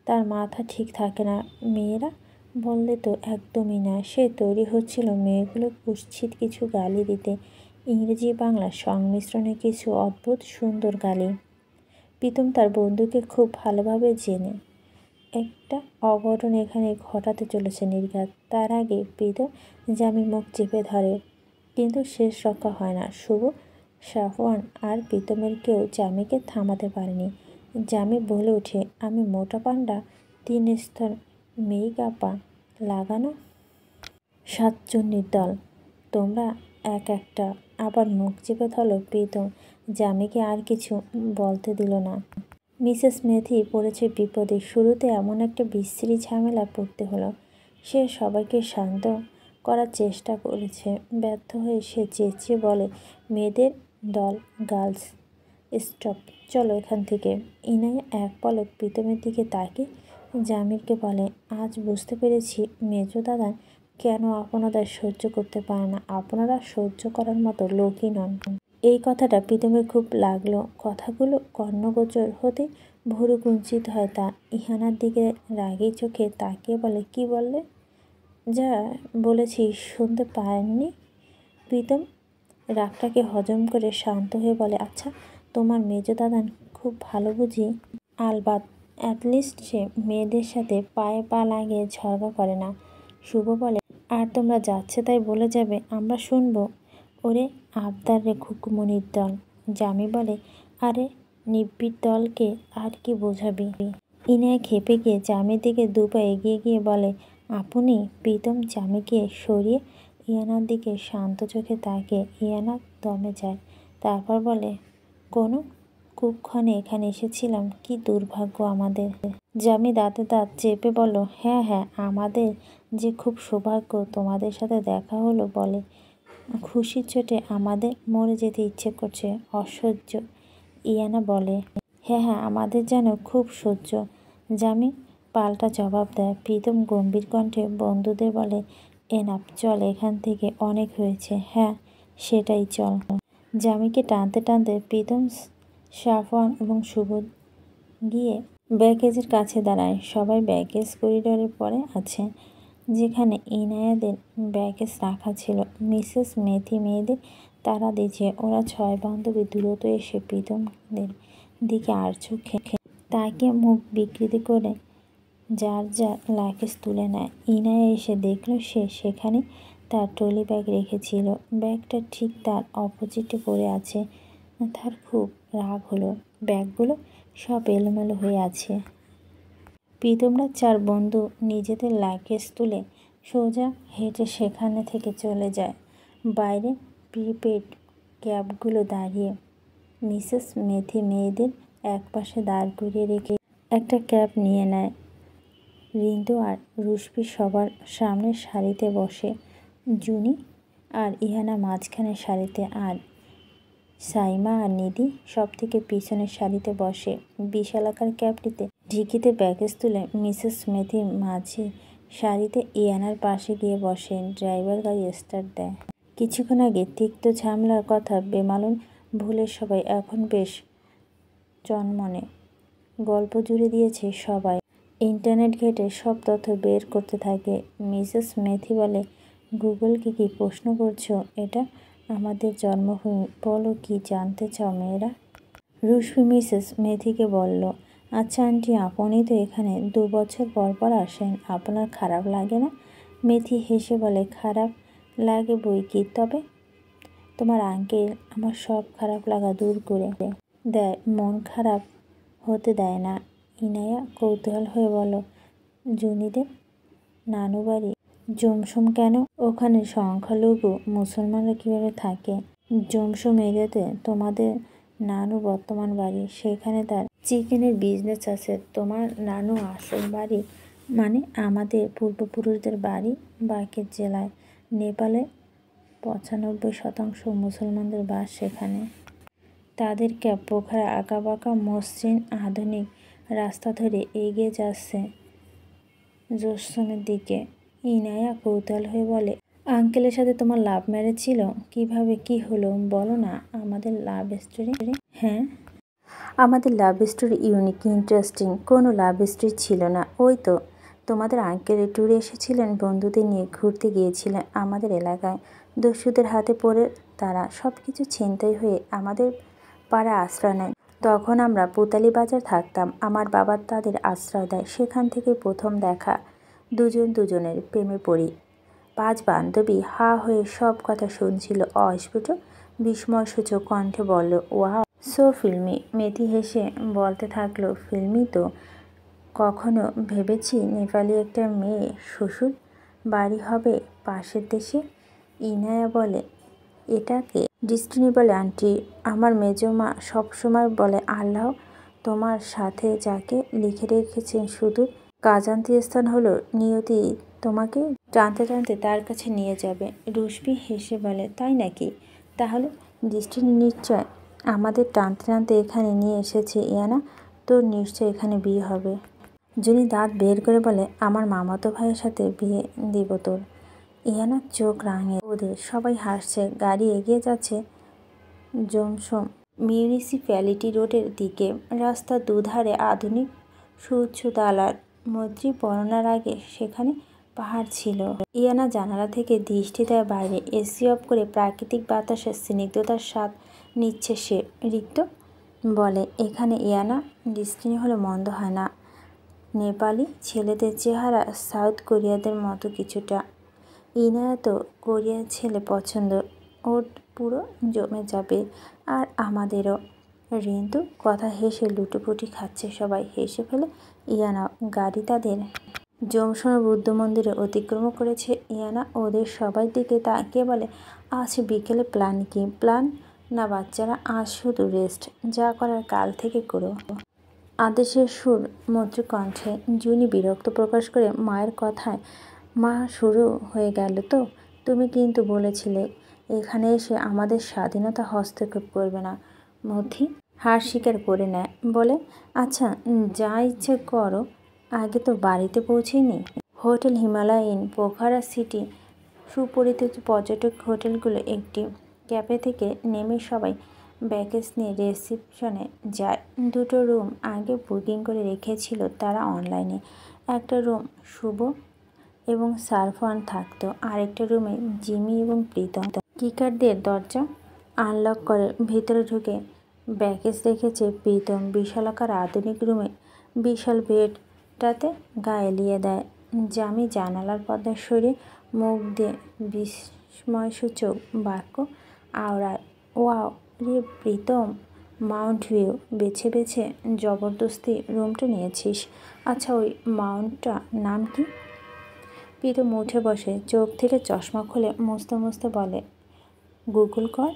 তার মাথা ঠিক থাকে না। মেয়েরা বললে তো একদমই না। সে তৈরি হচ্ছিল মেয়েগুলো কুৎসিত কিছু গালি দিতে, ইংরেজি বাংলা সংমিশ্রণে কিছু অদ্ভুত সুন্দর গালি। প্রীতম তার বন্ধুকে খুব ভালোভাবে চেনে। একটা অঘটন এখানে ঘটাতে চলেছে নির্ঘাত। তার আগে প্রীতম জামির মুখ চেপে ধরে, কিন্তু শেষ রক্ষা হয় না। শুভ, সাফওয়ান আর প্রীতমের কেউ জামিকে থামাতে পারেনি। জামি বলে ওঠে, আমি মোটা পান্ডা? 3 স্তর মেকআপা লাগানো সাতচন্নির দল, তোমরা এক একটা। আবার মুখ চেপে ধরল প্রীতম। জামিকে আর কিছু বলতে দিল না। মিসেস মেথি পড়েছে বিপদে। শুরুতে এমন একটা বিশ্রী ঝামেলা পড়তে হলো। সে সবাইকে শান্ত করার চেষ্টা করেছে। ব্যর্থ হয়ে সে চেঁচিয়ে বলে, মেয়েদের দল, গার্লস, স্টপ, চলো এখান থেকে। ইনায়া এক পলক প্রীতমের দিকে তাকিয়ে জামিরকে বলে, আজ বুঝতে পেরেছি মেজো দাদা কেন আপনারা সহ্য করতে পারে না। আপনারা সহ্য করার মতো লোকই নন। এই কথাটা প্রীতমের খুব লাগলো। কথাগুলো কর্ণগোচর হতে ভুরু কুঞ্চিত হয় তার। ইহানার দিকে রাগী চোখে তাকিয়ে বলে, কি বললে? যা বলেছি শুনতে পাননি? প্রীতম রাগটাকে হজম করে শান্ত হয়ে বলে, আচ্ছা তোমার মেজো দাদান খুব ভালো বুঝি? আলবাত, অ্যাটলিস্ট সে মেয়েদের সাথে পায়ে পা লাগিয়ে ঝগড়া করে না। শুভ বলে, আর তোমরা যাচ্ছে তাই বলে যাবে, আমরা শুনবো? ওরে আবদার রে খুকুমনির দল। জামি বলে, আরে নিব্বির দলকে আর কি বোঝাবি? ইনায়া খেপে গিয়ে জামির দিকে দুপা এগিয়ে গিয়ে বলে, আপনি? প্রীতম জামিকে সরিয়ে ইয়ানার দিকে শান্ত চোখে তাকিয়ে ইয়ানা দমে যায়। তারপর বলে, কোনো কুক্ষণে এখানে এসেছিলাম, কি দুর্ভাগ্য আমাদের। জামি দাঁতে দাঁত চেপে বলল, হ্যাঁ হ্যাঁ, আমাদের যে খুব সৌভাগ্য তোমাদের সাথে দেখা হলো বলে। খুশির চোটে আমাদের মরে যেতে ইচ্ছে করছে, অসহ্য। ইয়ানা বলে, হ্যাঁ হ্যাঁ, আমাদের যেন খুব সহ্য। জামি পাল্টা জবাব দেয়। প্রীতম গম্ভীর কণ্ঠে বন্ধুদের বলে, এনাফ, চল এখান থেকে, অনেক হয়েছে। হ্যাঁ সেটাই, চল। জামিকে টানতে টানতে প্রীতম, সাফওয়ান এবং শুভ গিয়ে ব্যাগেজের কাছে দাঁড়ায়। সবাই ব্যাগেজ করিডোরের পরে আছে, যেখানে ইনায়াদের ব্যাগেজ রাখা ছিল। মিসেস মেথি মেয়েদের তাড়া দিচ্ছে। ওরা 6 বান্ধবী দ্রুত এসে প্রীতমদের দিকে আর চোখে তাকে মুখ বিকৃতি করে যার যার লাগেজ তুলে নেয়। ইনায়া এসে দেখল সে সেখানে তার ট্রলি ব্যাগ রেখেছিল। ব্যাগটা ঠিক তার অপোজিটে পড়ে আছে। তার খুব রাগ হলো। ব্যাগগুলো সব এলোমেলো হয়ে আছে। প্রীতমরা 4 বন্ধু নিজেদের লাগেজ তুলে সোজা হেঁটে সেখানে থেকে চলে যায়। বাইরে প্রিপেড ক্যাবগুলো দাঁড়িয়ে। মিসেস মেথি মেয়েদের একপাশে দাঁড় করিয়ে রেখে একটা ক্যাব নিয়ে নেয়। রিন্তু আর রুশপি সবার সামনের সারিতে বসে, জুনি আর ইহানা মাঝখানের সারিতে, আর সাইমা আর নিধি সব থেকে পিছনের সারিতে বসে। বিশালাকার ক্যাবটিতে ঢিকিতে ব্যাগেজ তুলে মিসেস মেথি মাঝে সারিতে ইয়ানার পাশে গিয়ে বসে। ড্রাইভার গাড়ি স্টার্ট দেয়। কিছুক্ষণ আগে তিক্ত ঝামেলার কথা বেমালুম ভুলে সবাই এখন বেশ চনমনে। গল্প জুড়ে দিয়েছে সবাই। ইন্টারনেট ঘেঁটে সব তথ্য বের করতে থাকে। মিসেস মেথি বলে, গুগলকে কি প্রশ্ন করছো? এটা আমাদের জন্মভূমি, বলো কি জানতে চাও মেয়েরা? রুশপি মিসেস মেথিকে বলল, আচ্ছা আন্টি, আপনি তো এখানে 2 বছর পর পর আসেন, আপনার খারাপ লাগে না? মেথি হেসে বলে, খারাপ লাগে বই কি, তবে তোমার আঙ্কেল আমার সব খারাপ লাগা দূর করে দেয়, মন খারাপ হতে দেয় না। ইনায়া কৌতূহল হয়ে বলল, জুনিদের নানু বাড়ি জমসম কেন? ওখানে সংখ্যালঘু মুসলমানরা কিভাবে থাকে? জমসম এরিয়াতে তোমাদের নানু বর্তমান বাড়ি, সেখানে তার চিকেনের বিজনেস আছে। তোমার নানু আসল বাড়ি মানে আমাদের পূর্বপুরুষদের বাড়ি বাকের জেলায়। নেপালে 95% মুসলমানদের বাস সেখানে। তাদের ক্যাব পোখরা আঁকাবাঁকা মসৃণ আধুনিক রাস্তা ধরে এগিয়ে যাচ্ছে জোসমের দিকে। ইনায়া কৌতূহল হয়ে বলে, আঙ্কেলের সাথে তোমার লাভ ম্যারেজ ছিল? কিভাবে, কি হলো বলো না। আমাদের লাভ স্টোরি? হ্যাঁ, আমাদের লাভ স্টোরি ইউনিক, ইন্টারেস্টিং। কোনো লাভ স্টোরি ছিল না। ওই তো তোমাদের আঙ্কেল ট্যুরে এসেছিলেন, বন্ধুদের নিয়ে ঘুরতে গিয়েছিলেন আমাদের এলাকায়। দস্যুদের হাতে পড়ে তারা সব কিছু ছিনতাই হয়ে আমাদের পাড়ায় আশ্রয় নেয়। তখন আমরা পুতালি বাজার থাকতাম। আমার বাবা তাদের আশ্রয় দেয়। সেখান থেকে প্রথম দেখা, দুজন দুজনের প্রেমে পড়ি। 5 বান্ধবী হা হয়ে সব কথা শুনছিল। অস্ফুট বিস্ময়সূচক কণ্ঠে বলল, ওয়াও, সো ফিল্মি। মেথি হেসে বলতে থাকলো, ফিল্মি তো। কখনো ভেবেছি নেপালি একটা মেয়ে শ্বশুর বাড়ি হবে পাশের দেশে? ইনায়া বলে, এটাকে ডিস্টিনি বলে আন্টি। আমার মেজমা সবসময় বলে, আল্লাহ তোমার সাথে যাকে লিখে রেখেছেন সুদূর কাজান্তি স্থান হলো নিয়তি তোমাকে টানতে টানতে তার কাছে নিয়ে যাবে। রুশপি হেসে বলে, তাই নাকি? তাহলে ডিস্টিনি নিশ্চয় আমাদের টানতে টানতে এখানে নিয়ে এসেছে। ইয়ানা, তোর নিশ্চয় এখানে বিয়ে হবে। জুনি দাঁত বের করে বলে, আমার মামাতো ভাইয়ের সাথে বিয়ে দিব তোর। ইয়ানার চোখ রাঙে। ওদের সবাই হাসছে। গাড়ি এগিয়ে যাচ্ছে জমসম মিউনিসিপ্যালিটি রোডের দিকে। রাস্তার দুধারে আধুনিক সুউচ্চ দালার। মৈত্রী বর্ণনার আগে সেখানে পাহাড় ছিল। ইয়ানা জানালা থেকে দৃষ্টি দেয় বাইরে। এসি অফ করে প্রাকৃতিক বাতাসের স্নিগ্ধতার স্বাদ নিচ্ছে সে। রিক্ত বলে, এখানে ইয়ানা দৃষ্টি হলে মন্দ হয় না। নেপালি ছেলেদের চেহারা সাউথ কোরিয়াদের মতো কিছুটা। ইনায়া তো কোরিয়ার ছেলে পছন্দ, ওর পুরো জমে যাবে। আর আমাদেরও। রিন্তু কথা হেসে লুটোপুটি খাচ্ছে সবাই। হেসে ফেলে ইয়ানা। গাড়ি তাদের জমসনা বুদ্ধ মন্দিরে অতিক্রম করেছে। ইয়ানা ওদের সবার দিকে তাকিয়ে বলে, আজ বিকেলে প্ল্যান কি? প্ল্যান না বাচ্চারা, আজ শুধু রেস্ট। যা করার কাল থেকে করো। আদেশের সুর মধুর কণ্ঠে। জুনি বিরক্ত প্রকাশ করে মায়ের কথায়, মা শুরু হয়ে গেল তো? তুমি কিন্তু বলেছিলে এখানে এসে আমাদের স্বাধীনতা হস্তক্ষেপ করবে না। মধি হার স্বীকার করে নেয়। বলে, আচ্ছা যা ইচ্ছে করো, আগে তো বাড়িতে পৌঁছেনি। হোটেল হিমালয়ান পোখারা সিটি সুপরিচিত পর্যটক হোটেলগুলো একটি ক্যাফে থেকে নেমে সবাই ব্যাগেজ নিয়ে রিসেপশনে যায়। দুটো রুম আগে বুকিং করে রেখেছিল তারা অনলাইনে। একটা রুম শুভ এবং সারফান থাকতো, আরেকটা রুমে জিমি এবং প্রীতম। কিকার দিয়ে দরজা আনলক করে ভিতরে ঢুকে ব্যাগেজ রেখেছে প্রীতম। বিশালাকার আধুনিক রুমে বিশাল বেডটাতে গা এলিয়ে দেয়। জামি জানালার পর্দা সরিয়ে মুখ দিয়ে বিস্ময়সূচক বাক্য আওড়ায়, ওয়াও রে প্রীতম, মাউন্ট ভিউ বেছে বেছে জবরদস্তি রুমটা নিয়েছিস। আচ্ছা ওই মাউন্টটার নাম কি? প্রীতম উঠে বসে, চোখ থেকে চশমা খুলে মুছতে মুছতে বলে, গুগল কর।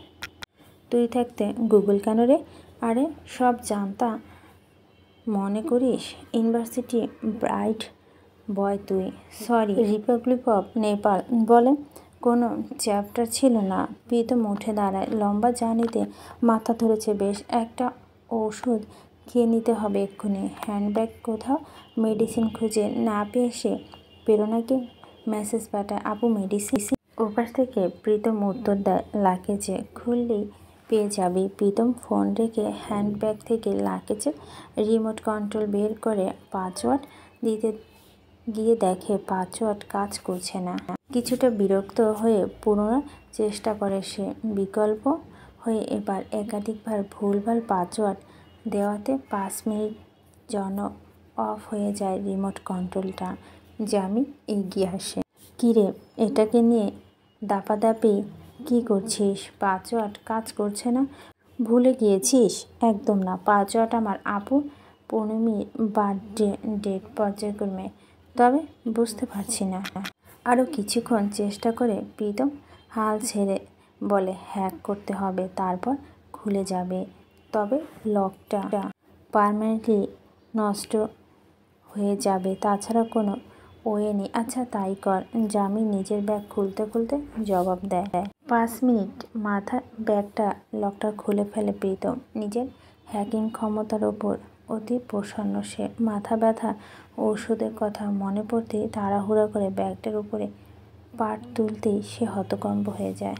তুই থাকতে গুগল কেন রে? আরে সব জানতা মনে করিস? ইউনিভার্সিটি ব্রাইট বয় তুই। সরি, রিপাবলিক অফ নেপাল বলে কোনো চ্যাপ্টার ছিল না। প্রীতম উঠে দাঁড়ায়। লম্বা জার্নিতে মাথা ধরেছে বেশ। একটা ওষুধ খেয়ে নিতে হবে এক্ষুনি। হ্যান্ডব্যাগ কোথাও? মেডিসিন খুঁজে না পেয়ে সে প্রেরণাকে মেসেজ পাঠায়, আপু মেডিসিন। ওপাশ থেকে প্রীতম উত্তর দেয়, লাগেজে খুললেই পেয়ে যাবি। প্রীতম ফোন রেখে হ্যান্ডব্যাগ থেকে লাগেজের রিমোট কন্ট্রোল বের করে পাসওয়ার্ড দিতে গিয়ে দেখে পাসওয়ার্ড কাজ করছে না। কিছুটা বিরক্ত হয়ে পুনরায় চেষ্টা করে সে। বিকল্প হয়ে এবার একাধিকবার ভুলভাল পাসওয়ার্ড দেওয়াতে 5 মিনিট জন্য অফ হয়ে যায় রিমোট কন্ট্রোলটা। জামি এগিয়ে আসে। কিরে, এটাকে নিয়ে দাপাদাপি কি করছিস? পাসওয়ার্ড কাজ করছে না? ভুলে গিয়েছিস? একদম না, পাসওয়ার্ড আমার আপু পূর্ণিমার বার্থডে ডেট পর্যায়ক্রমে। তবে বুঝতে পারছি না। আরও কিছুক্ষণ চেষ্টা করে প্রীতম হাল ছেড়ে বলে, হ্যাক করতে হবে, তারপর খুলে যাবে। তবে লকটা পার্মানেন্টলি নষ্ট হয়ে যাবে, তাছাড়া কোনো ওয়ে নেই। আচ্ছা তাই কর। জামি নিজের ব্যাগ খুলতে খুলতে জবাব দেয়। 5 মিনিট মাথায় ব্যাগটা লকটা খুলে ফেলে প্রীতম। নিজের হ্যাকিং ক্ষমতার ওপর অতি প্রসন্ন সে। মাথা ব্যথা ওষুধের কথা মনে পড়তেই তাড়াহুড়া করে ব্যাগটার উপরে পাট তুলতেই সে হতকম্ব হয়ে যায়।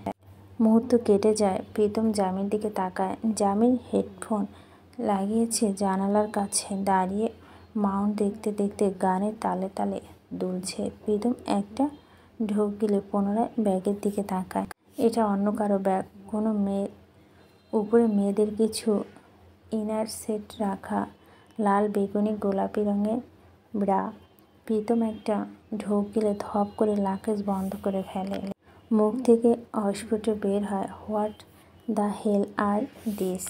মুহূর্ত কেটে যায়। প্রীতম জামির দিকে তাকায়। জামির হেডফোন লাগিয়েছে, জানালার কাছে দাঁড়িয়ে মাউন্ট দেখতে দেখতে গানের তালে তালে দুলছে। প্রীতম একটা ঢোক গিলে পুনরায় ব্যাগের দিকে তাকায়। এটা অন্য কারো ব্যাগ। কোনো মেয়ে উপরে মেয়েদের কিছু ইনার সেট রাখা, লাল বেগুনি গোলাপি রঙের ব্রা। প্রীতম একটা ঢোক গিলে ধপ করে লাগেজ বন্ধ করে ফেলে। মুখ থেকে অস্ফুট বের হয়, what the hell are this?